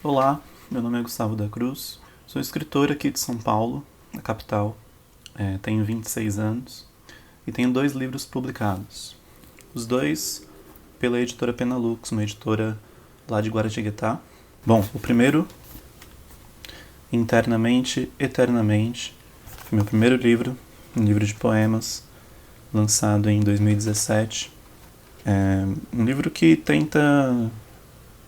Olá, meu nome é Gustavo da Cruz, sou escritor aqui de São Paulo, na capital, tenho 26 anos e tenho 2 livros publicados. Os 2 pela editora Penalux, uma editora lá de Guaratinguetá. Bom, o primeiro, Internamente, Eternamente, foi meu primeiro livro, um livro de poemas, lançado em 2017. Um livro que tenta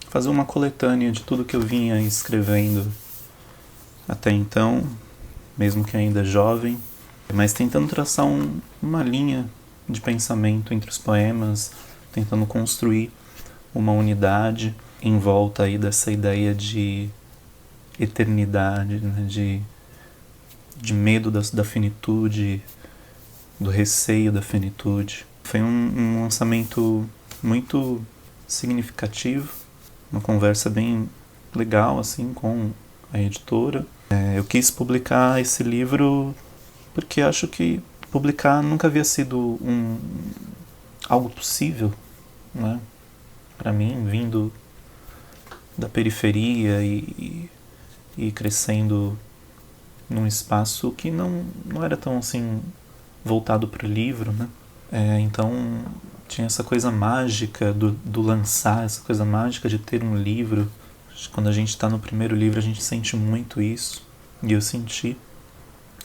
fazer uma coletânea de tudo que eu vinha escrevendo até então, mesmo que ainda jovem, mas tentando traçar uma linha de pensamento entre os poemas, tentando construir uma unidade em volta aí dessa ideia de eternidade, né? de medo da finitude, do receio da finitude. Foi um lançamento muito significativo, uma conversa bem legal assim com a editora. Eu quis publicar esse livro porque acho que publicar nunca havia sido algo possível, né? Para mim, vindo da periferia e crescendo num espaço que não era tão assim voltado para o livro, né? Então tinha essa coisa mágica do lançar, essa coisa mágica de ter um livro. Quando a gente está no primeiro livro a gente sente muito isso, e eu senti.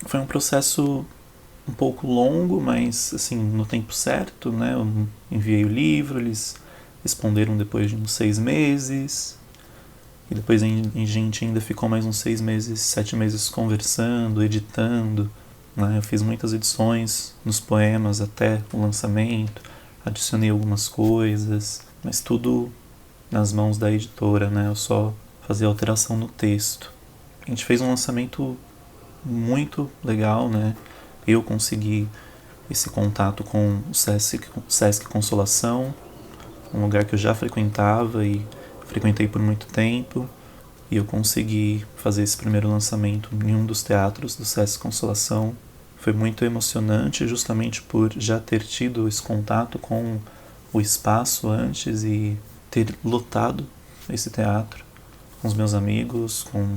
Foi um processo um pouco longo, mas assim, no tempo certo, né? Eu enviei o livro, eles responderam depois de uns 6 meses, e depois a gente ainda ficou mais uns 6 meses, 7 meses conversando, editando, né? Eu fiz muitas edições nos poemas até o lançamento, adicionei algumas coisas, mas tudo nas mãos da editora, né? Eu só fazia alteração no texto. A gente fez um lançamento muito legal, né? Eu consegui esse contato com o Sesc Consolação, um lugar que eu já frequentava e frequentei por muito tempo, e eu consegui fazer esse primeiro lançamento em um dos teatros do Sesc Consolação. Foi muito emocionante justamente por já ter tido esse contato com o espaço antes e ter lotado esse teatro com os meus amigos, com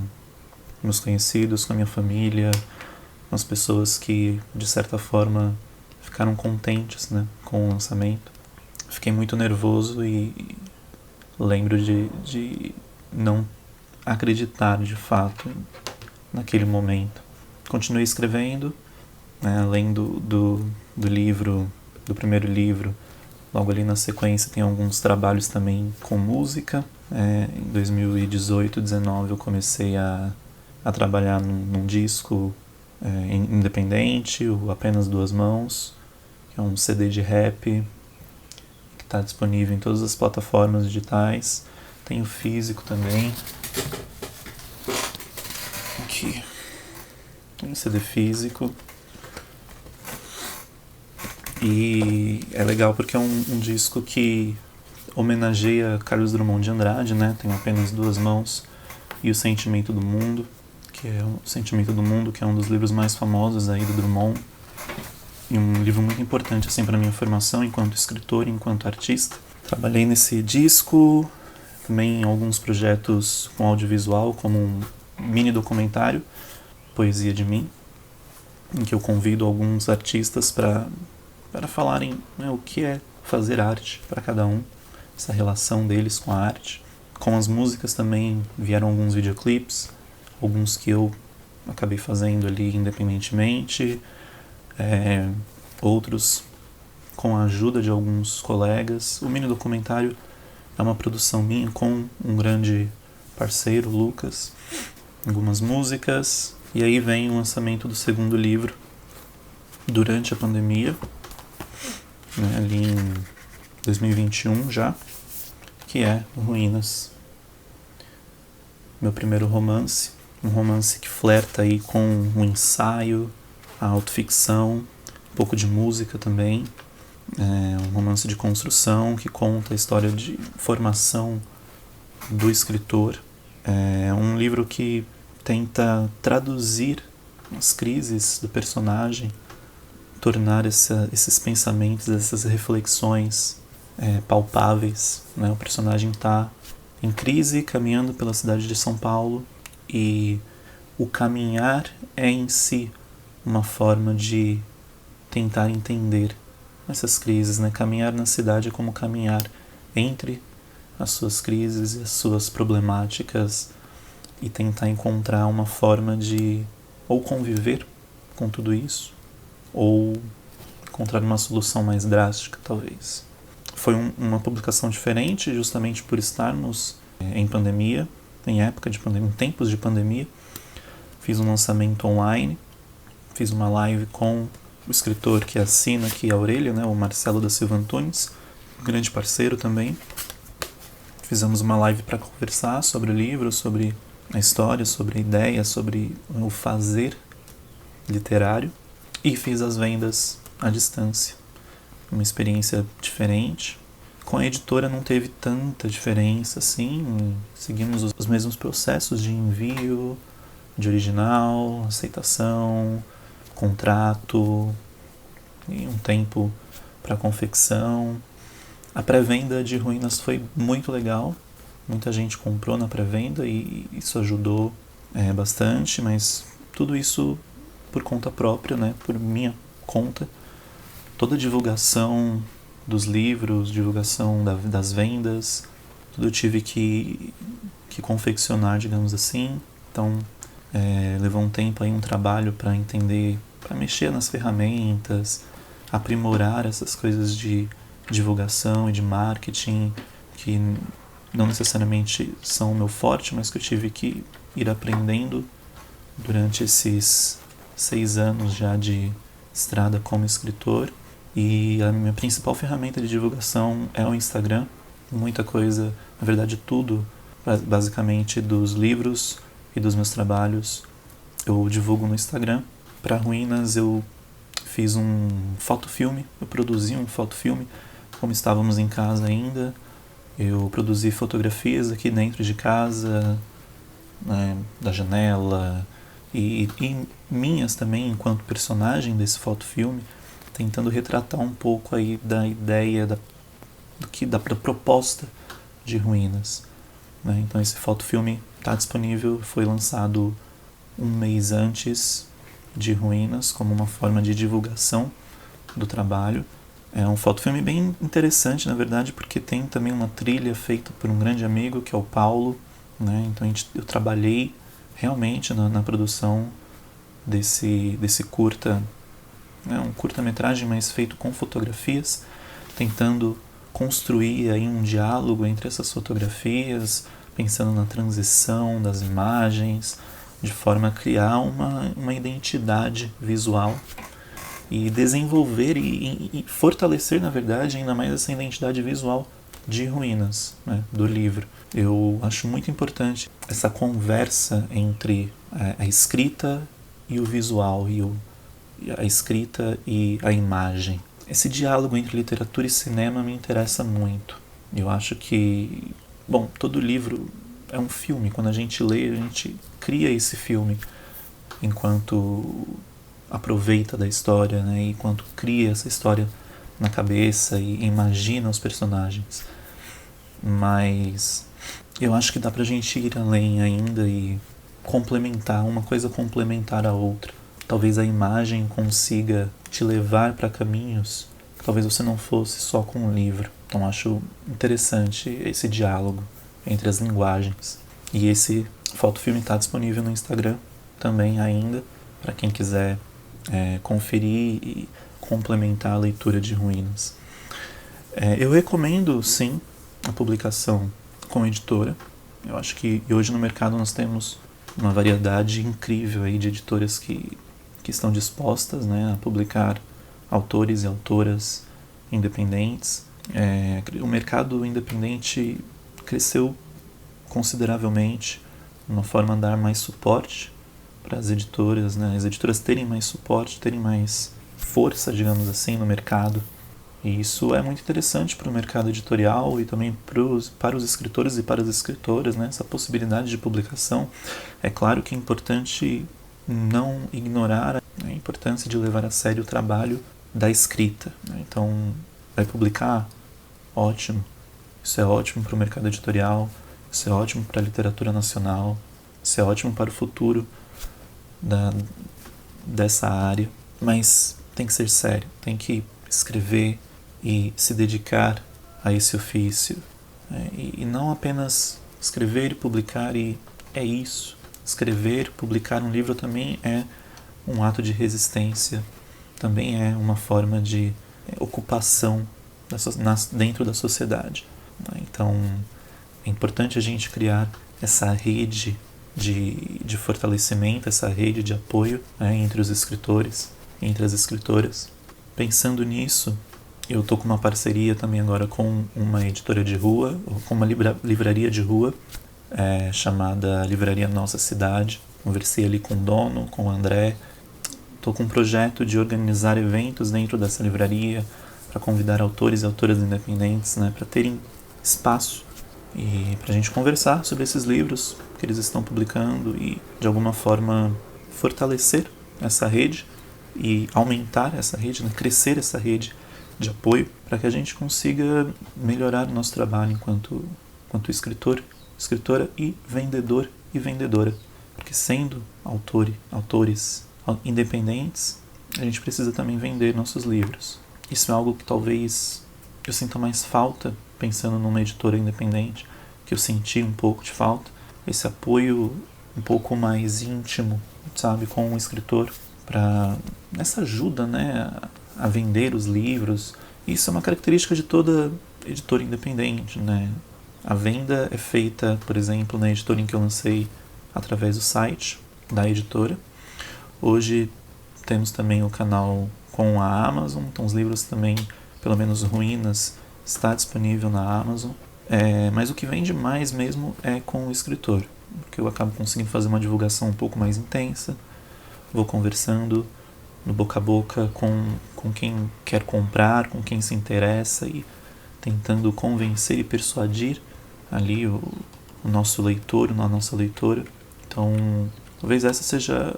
meus conhecidos, com a minha família, com as pessoas que de certa forma ficaram contentes, né, com o lançamento. Fiquei muito nervoso e lembro de não acreditar de fato naquele momento. Continuei escrevendo, né, além do livro, do primeiro livro. Logo ali na sequência tem alguns trabalhos também com música. Em 2018, 2019 eu comecei a trabalhar num disco independente, o Apenas Duas Mãos, que é um CD de rap que está disponível em todas as plataformas digitais. Tem o físico também. Aqui. Tem um CD físico. E é legal porque é um disco que homenageia Carlos Drummond de Andrade, né? Tem Apenas Duas Mãos e O Sentimento do Mundo, que é O Sentimento do Mundo, que é um dos livros mais famosos aí do Drummond, e um livro muito importante assim para minha formação enquanto escritor e enquanto artista. Trabalhei nesse disco, também em alguns projetos com audiovisual, como um mini documentário, Poesia de Mim, em que eu convido alguns artistas para falarem, né, o que é fazer arte para cada um, essa relação deles com a arte. Com as músicas também vieram alguns videoclipes, alguns que eu acabei fazendo ali independentemente, outros com a ajuda de alguns colegas. O mini documentário é uma produção minha com um grande parceiro, Lucas, algumas músicas, e aí vem o lançamento do segundo livro durante a pandemia, né, ali em 2021 já, que é Ruínas. Meu primeiro romance, um romance que flerta aí com o ensaio, a autoficção, um pouco de música também. Um romance de construção que conta a história de formação do escritor. É um livro que tenta traduzir as crises do personagem tornar esses pensamentos, essas reflexões palpáveis, né? O personagem está em crise, caminhando pela cidade de São Paulo, e o caminhar é em si uma forma de tentar entender essas crises, né? Caminhar na cidade é como caminhar entre as suas crises e as suas problemáticas e tentar encontrar uma forma de ou conviver com tudo isso ou encontrar uma solução mais drástica, talvez. Foi uma publicação diferente, justamente por estarmos em pandemia, em época de pandemia, em tempos de pandemia. Fiz um lançamento online, fiz uma live com o escritor que assina aqui a orelha, né, o Marcelo da Silva Antunes, um grande parceiro também. Fizemos uma live para conversar sobre o livro, sobre a história, sobre a ideia, sobre o fazer literário, e fiz as vendas à distância. Uma experiência diferente. Com a editora não teve tanta diferença assim, seguimos os mesmos processos de envio, de original, aceitação, contrato, e um tempo para confecção. A pré-venda de Ruínas foi muito legal, muita gente comprou na pré-venda e isso ajudou bastante, mas tudo isso por conta própria, né, por minha conta. Toda a divulgação dos livros, divulgação das vendas, tudo eu tive que confeccionar, digamos assim. Então, levou um tempo aí, um trabalho para entender, para mexer nas ferramentas, aprimorar essas coisas de divulgação e de marketing, que não necessariamente são o meu forte, mas que eu tive que ir aprendendo durante esses 6 anos já de estrada como escritor. E a minha principal ferramenta de divulgação é o Instagram. Muita coisa, na verdade tudo, basicamente dos livros e dos meus trabalhos, eu divulgo no Instagram. Para Ruínas eu fiz um fotofilme, eu produzi um fotofilme, como estávamos em casa ainda. Eu produzi fotografias aqui dentro de casa, né, da janela, e minhas também enquanto personagem desse fotofilme, tentando retratar um pouco aí da ideia, da proposta de Ruínas, né? Então esse fotofilme está disponível, foi lançado um mês antes de Ruínas, como uma forma de divulgação do trabalho. É um fotofilme bem interessante, na verdade, porque tem também uma trilha feita por um grande amigo, que é o Paulo, né? Então eu trabalhei realmente na produção desse curta, um curta-metragem, mas feito com fotografias, tentando construir aí um diálogo entre essas fotografias, pensando na transição das imagens, de forma a criar uma identidade visual e desenvolver e fortalecer, na verdade, ainda mais essa identidade visual de Ruínas, né, do livro. Eu acho muito importante essa conversa entre a escrita e o visual, e a escrita e a imagem. Esse diálogo entre literatura e cinema me interessa muito. Eu acho que, bom, todo livro é um filme. Quando a gente lê, a gente cria esse filme enquanto aproveita da história, né? Enquanto cria essa história na cabeça e imagina os personagens. Mas eu acho que dá pra gente ir além ainda e complementar, uma coisa complementar a outra. Talvez a imagem consiga te levar para caminhos que talvez você não fosse só com o livro. Então acho interessante esse diálogo entre as linguagens. E esse fotofilme está disponível no Instagram também ainda, para quem quiser conferir e complementar a leitura de Ruínas. Eu recomendo, sim, a publicação com editora. Eu acho que hoje no mercado nós temos uma variedade incrível aí de editoras que estão dispostas, né, a publicar autores e autoras independentes. O mercado independente cresceu consideravelmente, uma forma de dar mais suporte para as editoras, né, as editoras terem mais suporte, terem mais força, digamos assim, no mercado. E isso é muito interessante para o mercado editorial e também para os escritores e para as escritoras, né? Essa possibilidade de publicação. É claro que é importante não ignorar A importância de levar a sério o trabalho da escrita, né? Então, vai publicar? Ótimo. Isso é ótimo para o mercado editorial, isso é ótimo para a literatura nacional, isso é ótimo para o futuro dessa área, mas tem que ser sério, tem que escrever e se dedicar a esse ofício, né? E não apenas escrever e publicar e é isso. Escrever, publicar um livro também é um ato de resistência, também é uma forma de ocupação dentro da sociedade. Então, é importante a gente criar essa rede de fortalecimento, essa rede de apoio, né, entre os escritores, entre as escritoras. Pensando nisso, eu estou com uma parceria também agora com uma editora de rua, com uma livraria de rua, chamada Livraria Nossa Cidade. Conversei ali com o dono, com o André. Estou com um projeto de organizar eventos dentro dessa livraria para convidar autores e autoras independentes, né, para terem espaço e para a gente conversar sobre esses livros que eles estão publicando e, de alguma forma, fortalecer essa rede e aumentar essa rede, né, crescer essa rede de apoio para que a gente consiga melhorar o nosso trabalho enquanto escritor, escritora e vendedor e vendedora. Porque sendo autores independentes, a gente precisa também vender nossos livros. Isso é algo que talvez eu sinta mais falta pensando numa editora independente, que eu senti um pouco de falta, esse apoio um pouco mais íntimo, sabe, com o escritor, para essa ajuda, né, a vender os livros. Isso é uma característica de toda editora independente, né? A venda é feita, por exemplo, na editora em que eu lancei através do site da editora. Hoje temos também o canal com a Amazon, então os livros também, pelo menos Ruínas, está disponível na Amazon. Mas o que vende mais mesmo é com o escritor, porque eu acabo conseguindo fazer uma divulgação um pouco mais intensa, vou conversando no boca a boca com quem quer comprar, com quem se interessa e tentando convencer e persuadir ali o nosso leitor, a nossa leitora. Então, talvez essa seja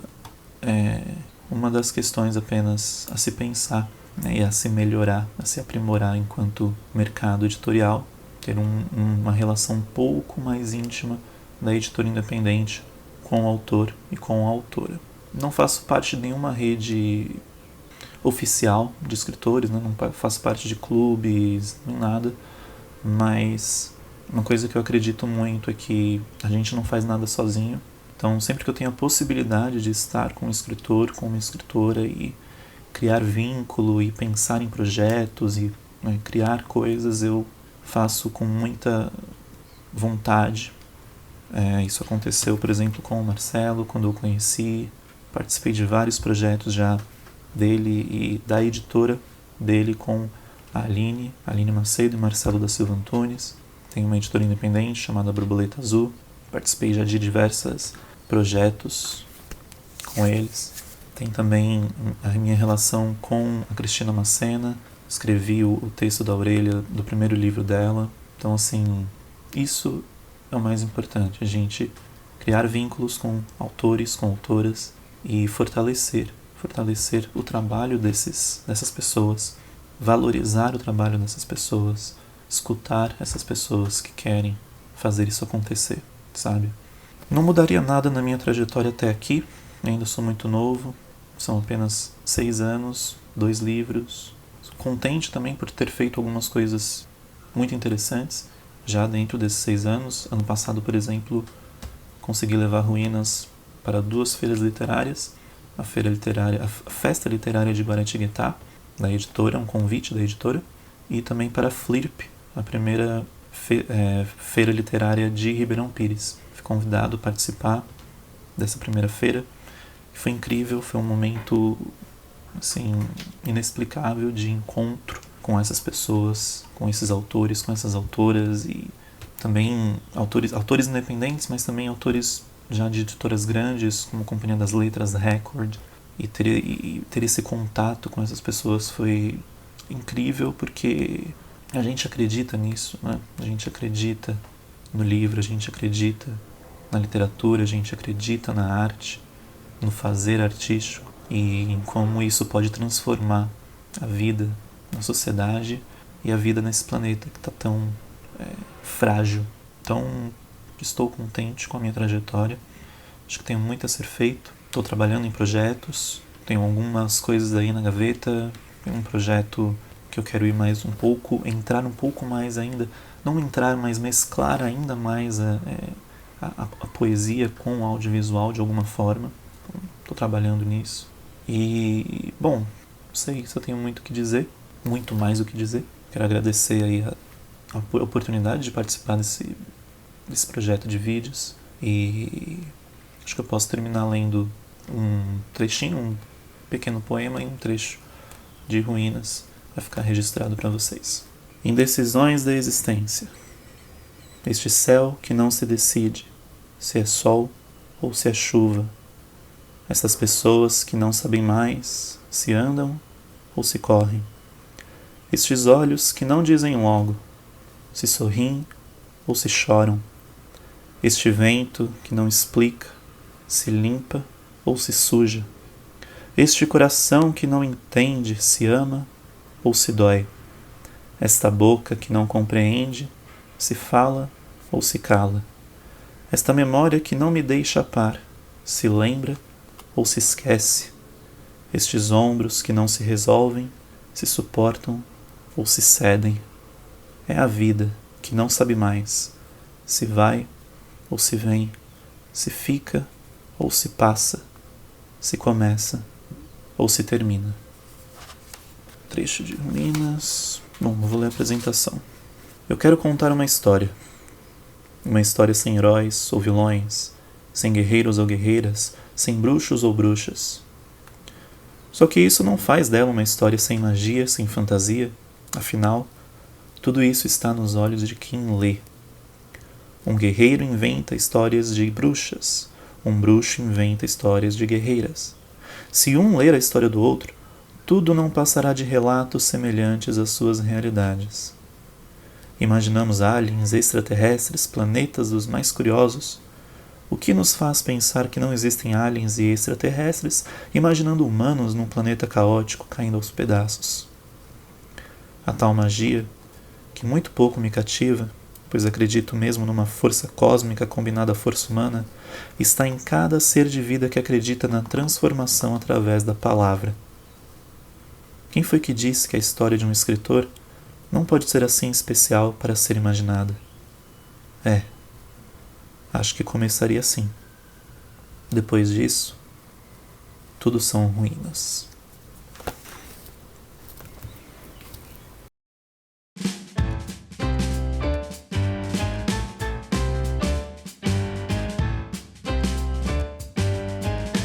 uma das questões apenas a se pensar, né, e a se melhorar, a se aprimorar enquanto mercado editorial, ter uma relação um pouco mais íntima da editora independente com o autor e com a autora. Não faço parte de nenhuma rede oficial de escritores, né? Não faço parte de clubes, nem nada, mas uma coisa que eu acredito muito é que a gente não faz nada sozinho. Então, sempre que eu tenho a possibilidade de estar com um escritor, com uma escritora e criar vínculo e pensar em projetos e, né, criar coisas, eu faço com muita vontade. Isso aconteceu, por exemplo, com o Marcelo, quando eu conheci. Participei de vários projetos já dele e da editora dele com a Aline Macedo e Marcelo da Silva Antunes. Tem uma editora independente chamada Borboleta Azul. Participei já de diversos projetos com eles. Tem também a minha relação com a Cristina Macena. Escrevi o texto da Aurélia do primeiro livro dela. Então, assim, isso é o mais importante. A gente criar vínculos com autores, com autoras e fortalecer o trabalho dessas pessoas, valorizar o trabalho dessas pessoas, escutar essas pessoas que querem fazer isso acontecer, sabe? Não mudaria nada na minha trajetória até aqui, ainda sou muito novo, são apenas 6 anos, 2 livros. Contente também por ter feito algumas coisas muito interessantes já dentro desses 6 anos. Ano passado, por exemplo, consegui levar Ruínas para 2 feiras literárias, a Festa Literária de Guaratinguetá, da editora, um convite da editora, e também para a Flirp, a primeira feira literária de Ribeirão Pires. Fui convidado a participar dessa primeira feira. Foi incrível, foi um momento assim, inexplicável de encontro com essas pessoas, com esses autores, com essas autoras e também autores independentes, mas também autores já de editoras grandes, como a Companhia das Letras, Record, e ter esse contato com essas pessoas foi incrível, porque a gente acredita nisso, né? A gente acredita no livro, a gente acredita na literatura, a gente acredita na arte, no fazer artístico, e em como isso pode transformar a vida na sociedade e a vida nesse planeta que está tão frágil. Então, estou contente com a minha trajetória. Acho que tenho muito a ser feito. Estou trabalhando em projetos, tenho algumas coisas aí na gaveta. Tem um projeto que eu quero ir mais um pouco, entrar um pouco mais ainda, não entrar, mas mesclar ainda mais a poesia com o audiovisual de alguma forma. Estou trabalhando nisso. E, bom, não sei se eu tenho muito o que dizer, muito mais o que dizer. Quero agradecer aí a oportunidade de participar desse projeto de vídeos, e acho que eu posso terminar lendo um trechinho, um pequeno poema e um trecho de Ruínas vai ficar registrado para vocês. Indecisões da existência. Este céu que não se decide se é sol ou se é chuva. Essas pessoas que não sabem mais se andam ou se correm. Estes olhos que não dizem logo se sorriem ou se choram. Este vento que não explica se limpa ou se suja. Este coração que não entende se ama ou se dói. Esta boca que não compreende se fala ou se cala. Esta memória que não me deixa par se lembra ou se esquece. Estes ombros que não se resolvem se suportam ou se cedem. É a vida que não sabe mais se vai ou se vem, se fica ou se passa, se começa ou se termina. Trecho de Ruínas. Bom, eu vou ler a apresentação. Eu quero contar uma história sem heróis ou vilões, sem guerreiros ou guerreiras, sem bruxos ou bruxas. Só que isso não faz dela uma história sem magia, sem fantasia. Afinal, tudo isso está nos olhos de quem lê. Um guerreiro inventa histórias de bruxas, um bruxo inventa histórias de guerreiras. Se um ler a história do outro, tudo não passará de relatos semelhantes às suas realidades. Imaginamos aliens, extraterrestres, planetas dos mais curiosos. O que nos faz pensar que não existem aliens e extraterrestres, imaginando humanos num planeta caótico caindo aos pedaços? A tal magia, que muito pouco me cativa, pois acredito mesmo numa força cósmica combinada à força humana, está em cada ser de vida que acredita na transformação através da palavra. Quem foi que disse que a história de um escritor não pode ser assim especial para ser imaginada? Acho que começaria assim. Depois disso, tudo são ruínas.